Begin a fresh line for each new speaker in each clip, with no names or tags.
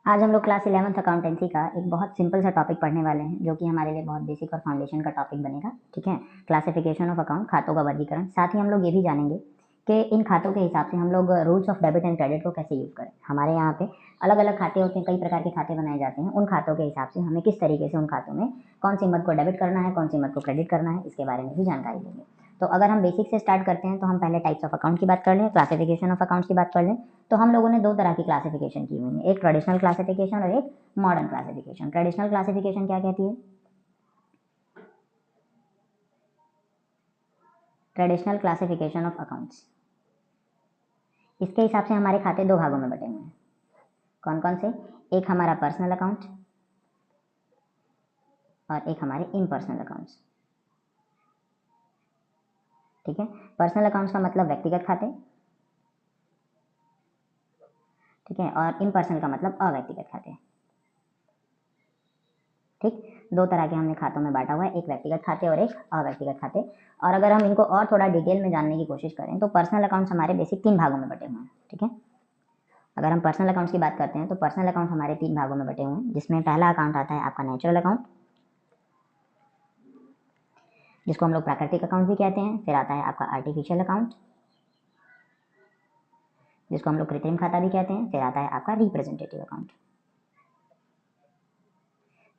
आज हम लोग क्लास 11th अकाउंटेंसी का एक बहुत सिंपल सा टॉपिक पढ़ने वाले हैं जो कि हमारे लिए बहुत बेसिक और फाउंडेशन का टॉपिक बनेगा। ठीक है, क्लासिफिकेशन ऑफ अकाउंट, खातों का वर्गीकरण। साथ ही हम लोग ये भी जानेंगे कि इन खातों के हिसाब से हम लोग rules of debit and credit को कैसे यूज़ करें। हमारे यहाँ पे अलग अलग खाते होते हैं, कई प्रकार के खाते बनाए जाते हैं। उन खातों के हिसाब से हमें किस तरीके से उन खातों में कौन सी मद को डेबिट करना है, कौन सी मद को क्रेडिट करना है, इसके बारे में भी जानकारी लेंगे। तो अगर हम बेसिक से स्टार्ट करते हैं तो हम पहले टाइप्स ऑफ अकाउंट की बात कर लें, क्लासिफिकेशन ऑफ अकाउंट्स की बात कर लें। तो हम लोगों ने दो तरह की क्लासिफिकेशन की हुई है, एक ट्रेडिशनल क्लासिफिकेशन और एक मॉडर्न क्लासिफिकेशन। ट्रेडिशनल क्लासिफिकेशन क्या कहती है? ट्रेडिशनल क्लासिफिकेशन ऑफ अकाउंट्स, इसके हिसाब से हमारे खाते दो भागों में बटे हुए हैं। कौन कौन से? एक हमारा पर्सनल अकाउंट और एक हमारे इम्पर्सनल अकाउंट्स। ठीक है, पर्सनल अकाउंट्स का मतलब व्यक्तिगत खाते, ठीक है, और इम्पर्सनल का मतलब अव्यक्तिगत खाते। ठीक, दो तरह के हमने खातों में बांटा हुआ है, एक व्यक्तिगत खाते और एक अव्यक्तिगत खाते। और अगर हम इनको और थोड़ा डिटेल में जानने की कोशिश करें तो पर्सनल अकाउंट्स हमारे बेसिक तीन भागों में बटे हुए हैं। ठीक है, अगर हम पर्सनल अकाउंट्स की बात करते हैं तो पर्सनल अकाउंट हमारे तीन भागों में बटे हुए हैं, जिसमें पहला अकाउंट आता है आपका नेचुरल अकाउंट, जिसको हम लोग प्राकृतिक अकाउंट भी कहते हैं। फिर आता है आपका आर्टिफिशियल अकाउंट, जिसको हम लोग कृत्रिम खाता भी कहते हैं। फिर आता है आपका रिप्रेजेंटेटिव अकाउंट,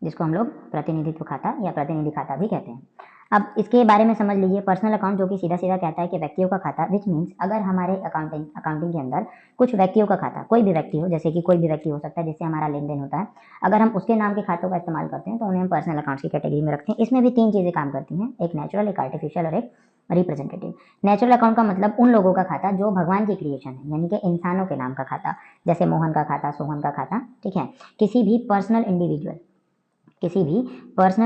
जिसको हम लोग प्रतिनिधित्व खाता या प्रतिनिधि खाता भी कहते हैं। अब इसके बारे में समझ लीजिए, पर्सनल अकाउंट जो कि सीधा सीधा कहता है कि व्यक्तियों का खाता, विच मीन्स अगर हमारे अकाउंटिंग के अंदर कुछ व्यक्तियों का खाता, कोई भी व्यक्ति हो, जैसे कि कोई भी व्यक्ति हो सकता है जिससे हमारा लेन देन होता है, अगर हम उसके नाम के खातों का इस्तेमाल करते हैं तो उन्हें हम पर्सनल अकाउंट्स की कैटेगरी में रखते हैं। इसमें भी तीन चीज़ें काम करती हैं, एक नेचुरल, एक आर्टिफिशियल और एक रिप्रेजेंटेटिव। नेचुरल अकाउंट का मतलब उन लोगों का खाता जो भगवान की क्रिएशन है, यानी कि इंसानों के नाम का खाता, जैसे मोहन का खाता, सोहन का खाता। ठीक है, किसी भी पर्सनल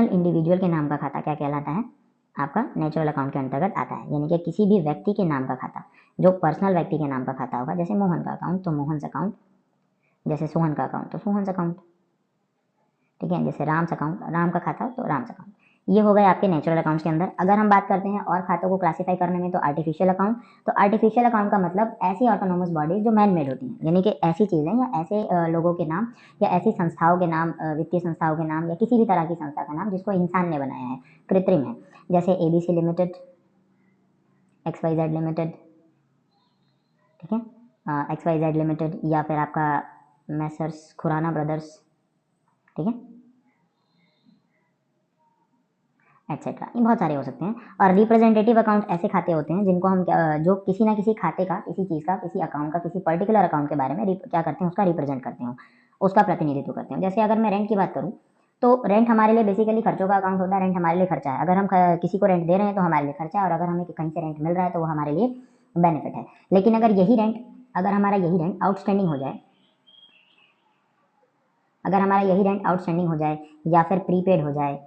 इंडिविजुअल के नाम का खाता क्या कहलाता है? आपका नेचुरल अकाउंट के अंतर्गत आता है। यानी कि किसी भी व्यक्ति के नाम का खाता, जो पर्सनल व्यक्ति के नाम का खाता होगा, जैसे मोहन का अकाउंट तो मोहन अकाउंट, जैसे सोहन का अकाउंट तो सोहन अकाउंट। ठीक है, जैसे राम अकाउंट, राम का खाता तो राम अकाउंट। ये हो गए आपके नेचुरल अकाउंट्स के अंदर। अगर हम बात करते हैं और खातों को क्लासिफाई करने में, तो आर्टिफिशियल अकाउंट, तो आर्टिफिशियल अकाउंट का मतलब ऐसी ऑटोनोमस बॉडीज जो मैन मेड होती हैं, यानी कि ऐसी चीज़ें या ऐसे लोगों के नाम या ऐसी संस्थाओं के नाम, वित्तीय संस्थाओं के नाम या किसी भी तरह की संस्था का नाम जिसको इंसान ने बनाया है, कृत्रिम है, जैसे ABC लिमिटेड, XYZ लिमिटेड। ठीक है, XYZ लिमिटेड, या फिर आपका मैसर्स खुराना ब्रदर्स। ठीक है, एटसेट्रा, ये बहुत सारे हो सकते हैं। और रिप्रेजेंटेटिव अकाउंट ऐसे खाते होते हैं जिनको हम जो किसी ना किसी खाते का, किसी चीज़ का, किसी अकाउंट का, किसी पर्टिकुलर अकाउंट के बारे में क्या करते हैं, उसका रिप्रेजेंट करते हैं, उसका प्रतिनिधित्व करते हैं। जैसे अगर मैं रेंट की बात करूँ तो रेंट हमारे लिए बेसिकली खर्चों का अकाउंट होता है। रेंट हमारे लिए खर्चा है, अगर हम किसी को रेंट दे रहे हैं तो हमारे लिए खर्चा है, और अगर हमें कहीं से रेंट मिल रहा है तो वो हमारे लिए बेनिफिट है। लेकिन अगर हमारा यही रेंट आउटस्टैंडिंग हो जाए, या फिर प्रीपेड हो जाए,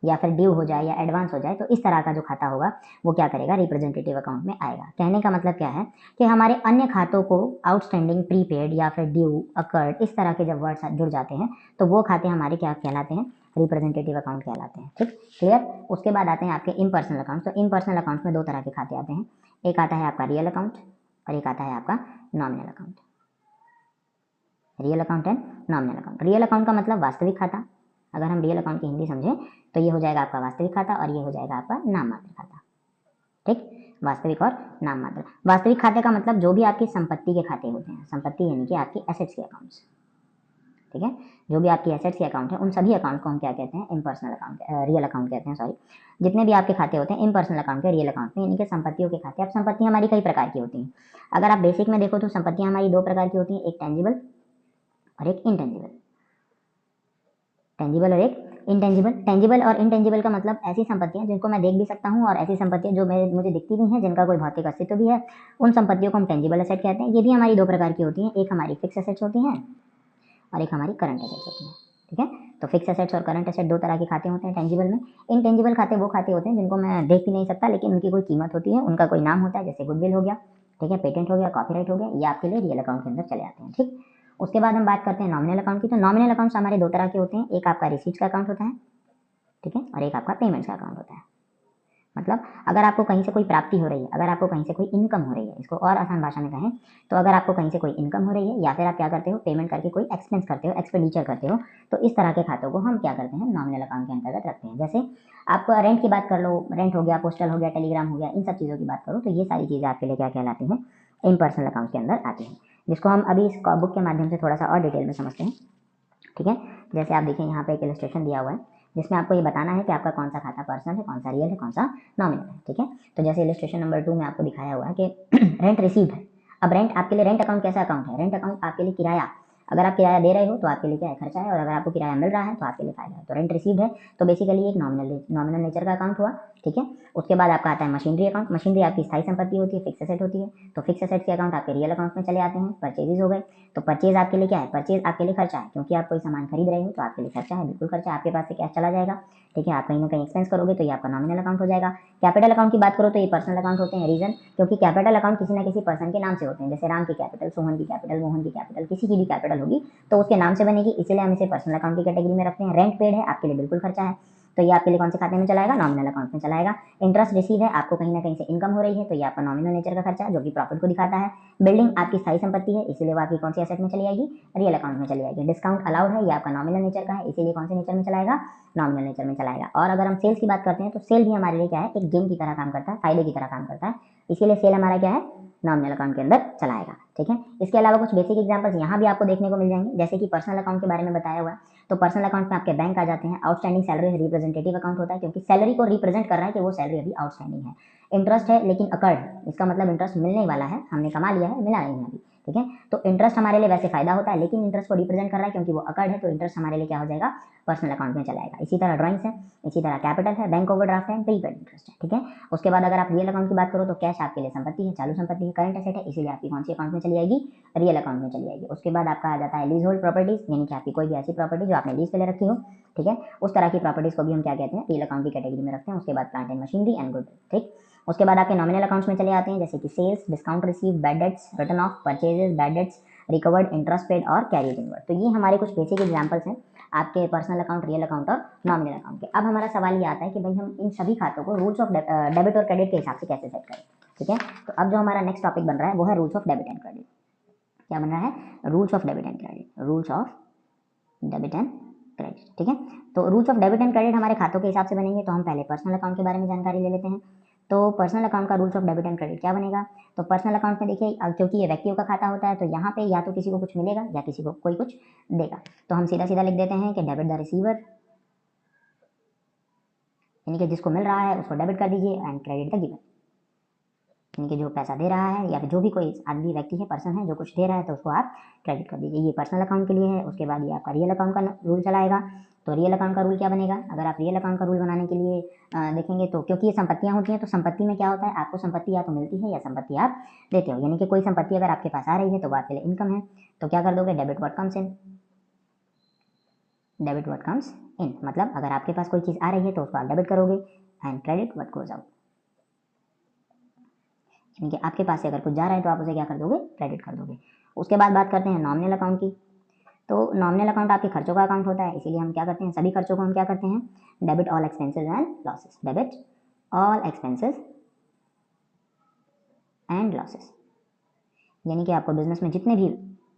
या फिर ड्यू हो जाए, या एडवांस हो जाए, तो इस तरह का जो खाता होगा वो क्या करेगा, रिप्रेजेंटेटिव अकाउंट में आएगा। कहने का मतलब क्या है कि हमारे अन्य खातों को आउटस्टैंडिंग, प्रीपेड या फिर ड्यू, अकर्ड, इस तरह के जब वर्ड्स जुड़ जाते हैं तो वो खाते हमारे क्या कहलाते हैं, रिप्रेजेंटेटिव अकाउंट कहलाते हैं। ठीक, क्लियर। उसके बाद आते हैं आपके इम्पर्सनल अकाउंट। तो इम्पर्सनल अकाउंट में दो तरह के खाते आते हैं, एक आता है आपका रियल अकाउंट और एक आता है आपका nominal account. Real account and nominal account. Real account का मतलब वास्तविक खाता, अगर हम रियल अकाउंट की हिंदी समझें तो ये हो जाएगा आपका वास्तविक खाता और ये हो जाएगा आपका नाम मात्र खाता। ठीक, वास्तविक और नाम मात्र। वास्तविक खाते का मतलब जो भी आपकी संपत्ति के खाते होते हैं, संपत्ति यानी कि आपकी एसेट्स के अकाउंट्स। ठीक है, जो भी आपकी एसेट्स के अकाउंट है उन सभी अकाउंट को हम क्या कहते हैं, इम्पर्सनल अकाउंट, रियल अकाउंट कहते हैं। सॉरी, जितने भी आपके खाते होते हैं इम्पर्सनल अकाउंट के, रियल अकाउंट में, यानी कि संपत्तियों के खाते। अब संपत्ति हमारी कई प्रकार की होती हैं। अगर आप बेसिक में देखो तो संपत्तियां हमारी दो प्रकार की होती हैं, एक टेंजिबल और एक इंटेंजिबल। टेंजिबल और एक इंटेंजिबल। टेंजिबल और इंटेंजिबल का मतलब ऐसी संपत्तियां जिनको मैं देख भी सकता हूं, और ऐसी संपत्तियां जो मुझे दिखती भी हैं, जिनका कोई भौतिक अस्तित्व भी है, उन संपत्तियों को हम टेंजिबल एसेट कहते हैं। ये भी हमारी दो प्रकार की होती हैं, एक हमारी फिक्स एसेट्स होती हैं और एक हमारी करंट एसेट्स होती हैं। ठीक है, तो फिक्स एसेट्स और करंट एसेट दो तरह के खाते होते हैं टेंजिबल में। इंटेंजिबल खाते वो खाते होते हैं जिनको मैं देख भी नहीं सकता, लेकिन उनकी कोई कीमत होती है, उनका कोई नाम होता है, जैसे गुडविल हो गया, ठीक है, पेटेंट हो गया, कॉपीराइट हो गया, ये आपके लिए रियल अकाउंट के अंदर चले आते हैं। ठीक, उसके बाद हम बात करते हैं नॉमिनल अकाउंट की। तो नॉमिनल अकाउंट्स हमारे दो तरह के होते हैं, एक आपका रिसीट्स का अकाउंट होता है, ठीक है, और एक आपका पेमेंट्स का अकाउंट होता है। मतलब अगर आपको कहीं से कोई प्राप्ति हो रही है, अगर आपको कहीं से कोई इनकम हो रही है, इसको और आसान भाषा में कहें तो अगर आपको कहीं से कोई इनकम हो रही है या फिर आप क्या करते हो, पेमेंट करके कोई एक्सपेंस करते हो, एक्सपेंडिचर करते हो, तो इस तरह के खातों को हम क्या करते हैं, नॉमिनल अकाउंट के अंतर्गत रखते हैं। जैसे आप रेंट की बात कर लो, रेंट हो गया, पोस्टल हो गया, टेलीग्राम हो गया, इन सब चीज़ों की बात करो तो ये सारी चीज़ें आपके लिए क्या कहलाती हैं, इम्पर्सनल अकाउंट के अंदर आती हैं, जिसको हम अभी इस बुक के माध्यम से थोड़ा सा और डिटेल में समझते हैं। ठीक है, जैसे आप देखिए यहाँ पे एक इलस्ट्रेशन दिया हुआ है जिसमें आपको ये बताना है कि आपका कौन सा खाता पर्सनल है, कौन सा रियल है, कौन सा नॉमिनल है। ठीक है, तो जैसे इलस्ट्रेशन नंबर 2 में आपको दिखाया हुआ है कि रेंट रिसीव्ड है। अब रेंट आपके लिए, रेंट अकाउंट कैसा अकाउंट है, रेंट अकाउंट आपके लिए किराया, अगर आप किराया दे रहे हो तो आपके लिए क्या है, खर्चा है, और अगर आपको किराया मिल रहा है तो आपके लिए फायदा है। तो रेंट रिसीव्ड है तो बेसिकली एक नॉमिनल नेचर का अकाउंट हुआ। ठीक है, उसके बाद आपका आता है मशीनरी अकाउंट। मशीनरी आपकी स्थायी संपत्ति होती है, फिक्स एसेट होती है, तो फिक्स एसेट के अकाउंट आपके रियल अकाउंट में चले आते हैं। परचेजेज हो गए, तो परचेज आपके लिए क्या है, परचेज आपके लिए खर्चा है, क्योंकि आप कोई सामान खरीद रहे हो तो आपके लिए खर्चा है, बिल्कुल खर्चा, आपके पास से कैश चला जाएगा। ठीक है, आप कहीं ना कहीं एक्सपेंस करोगे तो ये आपका नॉमिनल अकाउंट हो जाएगा। कैपिटल अकाउंट की बात करो तो ये पर्सनल अकाउंट होते हैं। रीजन, क्योंकि कैपिटल अकाउंट किसी ना किसी पर्सन के नाम से होते हैं, जैसे राम की कैपिटल, सोहन की कैपिटल, मोहन की कैपिटल, किसी की भी कैपिटल होगी तो उसके नाम से बनेगी, इसीलिए हम इसे पर्सनल अकाउंट की कैटेगरी में रखते हैं। रेंट पेड है, आपके लिए बिल्कुल खर्चा है, तो ये आपके लिए कौन से खाते में चलाएगा, नॉमिनल अकाउंट में चलाएगा। इंटरेस्ट रिसीव है, आपको कहीं ना कहीं से इनकम हो रही है तो ये आपका नॉमिनल नेचर का खर्चा है जो कि प्रॉफिट को दिखाता है। बिल्डिंग आपकी स्थायी संपत्ति है, इसीलिए वो आपकी कौन सी एसेट में चली आएगी, रियल अकाउंट में चली आएगी। डिस्काउंट अलाउड है, ये आपका नॉमिनल नेचर का है, इसीलिए कौन से नेचर में चलाएगा, नॉमिनल नेचर में चलाएगा। और अगर हम सेल्स की बात करते हैं तो सेल भी हमारे लिए क्या है, एक गेन की तरह काम करता है, फायदे की तरह काम करता है, इसीलिए सेल हमारा क्या है, नॉमिनल अकाउंट के अंदर चलाएगा। ठीक है, इसके अलावा कुछ बेसिक एग्जांपल्स यहाँ भी आपको देखने को मिल जाएंगे, जैसे कि पर्सनल अकाउंट के बारे में बताया हुआ है, तो पर्सनल अकाउंट में आपके बैंक आ जाते हैं। आउटस्टैंडिंग सैलरी रिप्रेजेंटेटिव अकाउंट होता है, क्योंकि सैलरी को रिप्रेजेंट कर रहा है कि वो सैलरी अभी आउटस्टैंडिंग है। इंटरेस्ट है लेकिन अकर्ड है, इसका मतलब इंटरेस्ट मिलने वाला है, हमने कमा लिया है, मिला नहीं है अभी। ठीक है, तो इंटरेस्ट हमारे लिए वैसे फायदा होता है, लेकिन इंटरेस्ट को रिप्रेजेंट कर रहा है क्योंकि वो अकर्ड है, तो इंटरेस्ट हमारे लिए क्या हो जाएगा, पर्सनल अकाउंट में चलाएगा। इसी तरह ड्राइंग्स है, इसी तरह कैपिटल है, बैंक ओवरड्राफ्ट है, प्रीपेड इंटरेस्ट है। ठीक है, उसके बाद अगर आप रियल अकाउंट की बात करो तो कैश आपके लिए संपत्ति है, चालू संपत्ति है, करंट एसेट है, इसीलिए आपकी कौन सी अकाउंट में चली आएगी, रियल अकाउंट में चली आएगी। उसके बाद आपका आ जाता है लीज होल्ड प्रॉपर्टीज, यानी कि आपकी कोई भी ऐसी प्रॉपर्टी जो आपने लीज पे ले रखी हो। ठीक है, उस तरह की प्रॉपर्टीज को भी हम क्या कहते हैं, रियल अकाउंट की कैटेगरी में रखते हैं। उसके बाद plant and machinery and good. ठीक, उसके बाद आपके नॉमिनल अकाउंट्स में चले आते हैं, जैसे कि sales, discount receive, bad debts, return of, purchases, bad debts, recovered, interest paid और कैरिड इनवर्ड। तो ये हमारे कुछ बेसिक एग्जांपल्स हैं आपके पर्सनल अकाउंट, रियल अकाउंट और नॉमिनल अकाउंट के। अब हमारा सवाल ये आता है कि भाई हम इन सभी खातों को रूल्स ऑफ डेबिट और क्रेडिट के हिसाब से कैसे सेट करें। ठीक है, तो अब जो हमारा नेक्स्ट टॉपिक बन रहा है वो है rules of debit and credit. क्या बन रहा है, rules of debit and credit, rules of debit and credit. ठीक है, तो rules of debit and credit हमारे खातों के हिसाब से बनेंगे, तो हम पहले पर्सनल अकाउंट के बारे में जानकारी ले लेते हैं। तो पर्सनल अकाउंट का rules of debit and credit क्या बनेगा, तो पर्सनल अकाउंट में देखिए क्योंकि ये व्यक्तियों का खाता होता है तो यहाँ पे या तो किसी को कुछ मिलेगा या किसी को कोई कुछ देगा, तो हम सीधा सीधा लिख देते हैं कि डेबिट द रिसीवर, यानी कि जिसको मिल रहा है उसको डेबिट कर दीजिए, एंड क्रेडिट द गिवर, यानी कि जो पैसा दे रहा है या फिर जो भी कोई आदमी व्यक्ति है, पर्सन है, जो कुछ दे रहा है तो उसको आप क्रेडिट कर दीजिए। ये पर्सनल अकाउंट के लिए है। उसके बाद ये आपका रियल अकाउंट का रूल चलाएगा। तो रियल अकाउंट का रूल क्या बनेगा, अगर आप रियल अकाउंट का रूल बनाने के लिए देखेंगे तो क्योंकि ये संपत्तियां होती हैं, तो संपत्ति में क्या होता है, आपको संपत्ति या तो मिलती है या संपत्ति आप देते हो, यानी कि कोई संपत्ति अगर आपके पास आ रही है तो वो आपके लिए इनकम है, तो क्या कर दोगे, debit what comes in, debit what comes in, मतलब अगर आपके पास कोई चीज़ आ रही है तो उसको आप डेबिट करोगे, and credit what goes out, यानी कि आपके पास से अगर कुछ जा रहा है तो आप उसे क्या कर दोगे, क्रेडिट कर दोगे। उसके बाद बात करते हैं नॉमिनल अकाउंट की। तो नॉमिनल अकाउंट आपके खर्चों का अकाउंट होता है, इसीलिए हम क्या करते हैं, सभी खर्चों को हम क्या करते हैं, debit all expenses and losses, debit all expenses and losses, यानी कि आपको बिजनेस में जितने भी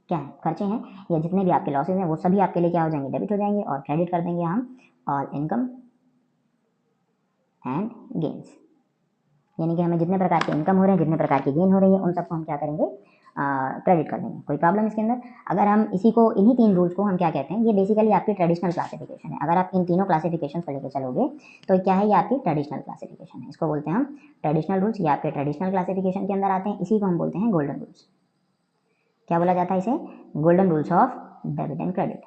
क्या है खर्चे हैं या जितने भी आपके लॉसेज हैं वो सभी आपके लिए क्या हो जाएंगे, डेबिट हो जाएंगे, और क्रेडिट कर देंगे हम ऑल इनकम एंड गेन्स, यानी कि हमें जितने प्रकार के इनकम हो रहे हैं, जितने प्रकार की गेन हो रही है, उन सबको हम क्या करेंगे, क्रेडिट कर देंगे। कोई प्रॉब्लम इसके अंदर, अगर हम इसी को, इन्हीं तीन रूल्स को हम क्या कहते हैं, ये बेसिकली आपकी ट्रेडिशनल क्लासिफिकेशन है। अगर आप इन तीनों क्लासिफिकेशन को लेकर चलोगे तो क्या है, ये आपकी ट्रेडिशनल क्लासिफिकेशन है, इसको बोलते हैं हम ट्रेडिशनल रूल्स। ये आपके ट्रेडिशनल क्लासिफिकेशन के अंदर आते हैं, इसी को हम बोलते हैं गोल्डन रूल्स। क्या बोला जाता है इसे, golden rules of debit and credit.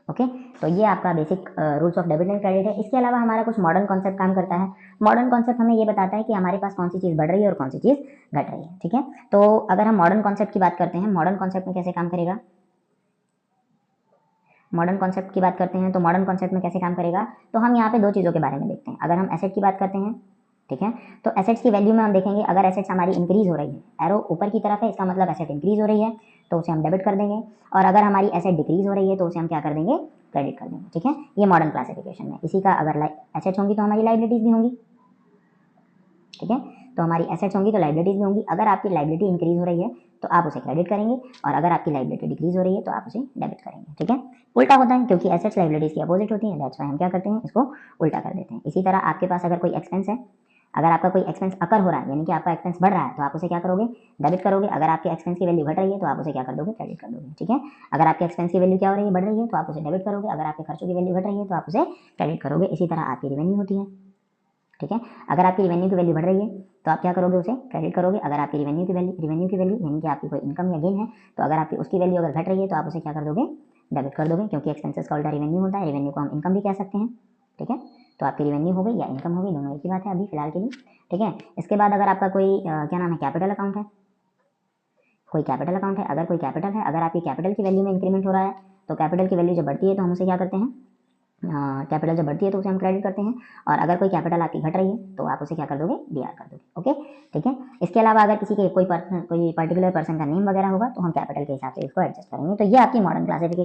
Okay, तो ये आपका basic rules of debit and credit है। इसके अलावा हमारा कुछ मॉडर्न कॉन्सेप्ट काम करता है। मॉडर्न कॉन्सेप्ट हमें ये बताता है कि हमारे पास कौन सी चीज़ बढ़ रही है और कौन सी चीज़ घट रही है। ठीक है, तो अगर हम मॉडर्न कॉन्सेप्ट की बात करते हैं, मॉडर्न कॉन्सेप्ट में कैसे काम करेगा, मॉडर्न कॉन्सेप्ट की बात करते हैं तो मॉडर्न कॉन्सेप्ट में कैसे काम करेगा, तो हम यहाँ पे दो चीज़ों के बारे में देखते हैं। अगर हम एसेट की बात करते हैं, ठीक है, तो एसेट्स की वैल्यू में हम देखेंगे, अगर एसेट्स हमारी इंक्रीज हो रही है, एरो ऊपर की तरफ है, इसका मतलब एसेट इंक्रीज हो रही है, तो उसे हम डेबिट कर देंगे, और अगर हमारी एसेट डिक्रीज हो रही है तो उसे हम क्या कर देंगे, क्रेडिट कर देंगे। ठीक है, ये मॉडर्न क्लासिफिकेशन है। इसी का अगर एसेट्स होंगी तो हमारी लाइबिलिटीज भी होंगी। ठीक है, तो हमारी एसेट्स होंगी तो लाइबिलिटीज भी होंगी। अगर आपकी लाइबिलिटी इंक्रीज हो रही है तो आप उसे क्रेडिट करेंगे, और अगर आपकी लाइबिलिटी डिक्रीज हो रही है तो आप उसे डेबिट करेंगे। ठीक है, उल्टा होता है, क्योंकि एसेट्स लाइबिलिटीज की अपोजिट होती है, दैट्स व्हाई हम क्या करते हैं, इसको उल्टा कर देते हैं। इसी तरह आपके पास अगर कोई एक्सपेंस है, अगर आपका कोई एक्सपेंस अकर हो रहा है, यानी कि आपका एक्सपेंस बढ़ रहा है, तो आप उसे क्या करोगे, डेबिट करोगे। अगर आपके एक्सपेंस की वैल्यू घट रही है तो आप उसे क्या कर दोगे, क्रेडिट कर दोगे। ठीक है, अगर आपके एक्सपेंस की वैल्यू क्या हो रही है, बढ़ रही है, तो आप उसे डेबिट करोगे। अगर आपके खर्चों की वैल्यू घट रही है तो आप उसे क्रेडिट करोगे। इसी तरह आपकी रिवेन्यू होती है। ठीक है, अगर आपकी रिवेन्यू की वैल्यू बढ़ रही है तो आप क्या करोगे, उसे क्रेडिट करोगे। अगर आपकी रिवेन्यू की वैल्यू यानी कि आपकी कोई इनकम या गेन है, तो अगर आपकी उसकी वैल्यू अगर घट रही है तो आप उसे क्या कर दोगे, डेबिट कर दोगे, क्योंकि एक्सपेंसेस का उल्टा रिवेन्यू होता है। रिवेन्यू को हम इनकम भी कह सकते हैं। ठीक है, तो आपकी रिवेन्यू हो गई या इनकम हो गई, दोनों एक ही बात है अभी फिलहाल के लिए। ठीक है, इसके बाद अगर आपका कोई क्या नाम है, कैपिटल अकाउंट है, कोई कैपिटल अकाउंट है, अगर कोई कैपिटल है, अगर आपकी कैपिटल की वैल्यू में इंक्रीमेंट हो रहा है, तो कैपिटल की वैल्यू जब बढ़ती है तो हम उसे क्या करते हैं, कैपिटल जब बढ़ती है तो उसे हम क्रेडिट करते हैं। और अगर कोई कैपिटल आपकी घट रही है तो आप उसे क्या कर दोगे, डीआर कर दोगे। ओके, ठीक है, इसके अलावा अगर किसी के कोई पर्टिकुलर पर्सन का नेम वगैरह होगा तो हम कैपिटल के हिसाब से इसको एडजस्ट करेंगे। तो ये आपकी मॉडर्न क्लासिफिकेशन